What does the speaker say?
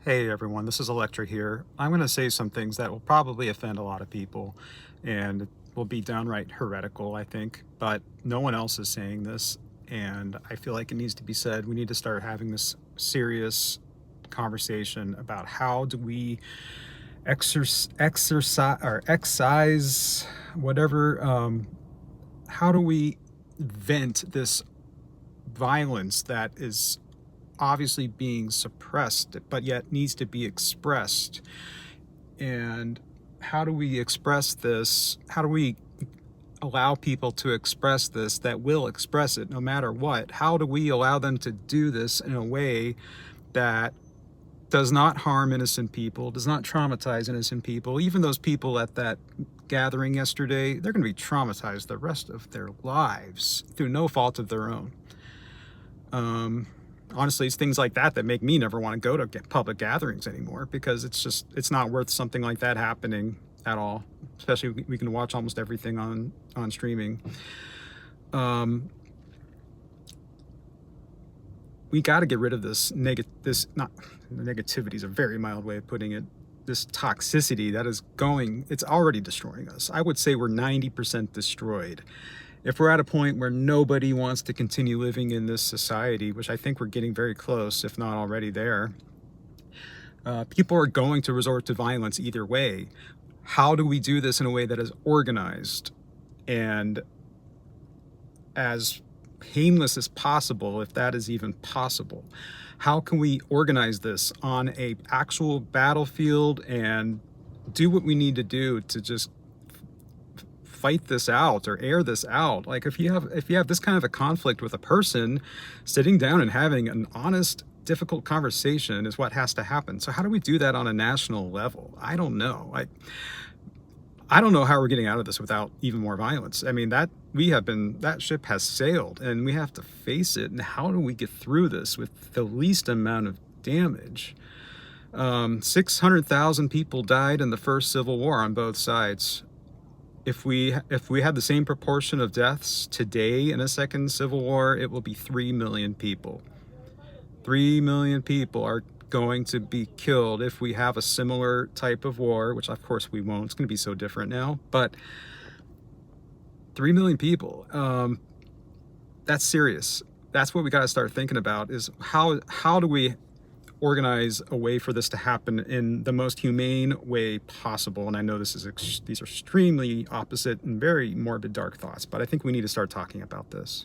Hey everyone, this is Electra here. I'm going to say some things that will probably offend a lot of people and will be downright heretical, I think, but no one else is saying this, and I feel like it needs to be said. We need to start having this serious conversation about how do we exercise or excise whatever, how do we vent this violence that is obviously being suppressed, but yet needs to be expressed. And how do we express this? How do we allow people to express this that will express it no matter what? How do we allow them to do this in a way that does not harm innocent people, does not traumatize innocent people? Even those people at that gathering yesterday, they're going to be traumatized the rest of their lives through no fault of their own. Honestly, it's things like that that make me never want to go to public gatherings anymore, because it's not worth something like that happening at all. Especially we can watch almost everything on streaming. We got to get rid of this negativity is a very mild way of putting it. This toxicity that is it's already destroying us. I would say we're 90% destroyed. If we're at a point where nobody wants to continue living in this society, which I think we're getting very close, if not already there, people are going to resort to violence either way. How do we do this in a way that is organized and as painless as possible, if that is even possible? How can we organize this on a actual battlefield and do what we need to do to just fight this out or air this out? Like if you have this kind of a conflict with a person, sitting down and having an honest, difficult conversation is what has to happen. So how do we do that on a national level? I don't know. I don't know how we're getting out of this without even more violence. I mean, that ship has sailed and we have to face it. And how do we get through this with the least amount of damage? 600,000 people died in the first Civil War on both sides. If we had the same proportion of deaths today in a second Civil War, it will be 3 million people. 3 million people are going to be killed if we have a similar type of war, which of course we won't. It's going to be so different now, but 3 million people, that's serious. That's what we got to start thinking about, is how do we organize a way for this to happen in the most humane way possible? And I know these are extremely opposite and very morbid, dark thoughts, but I think we need to start talking about this.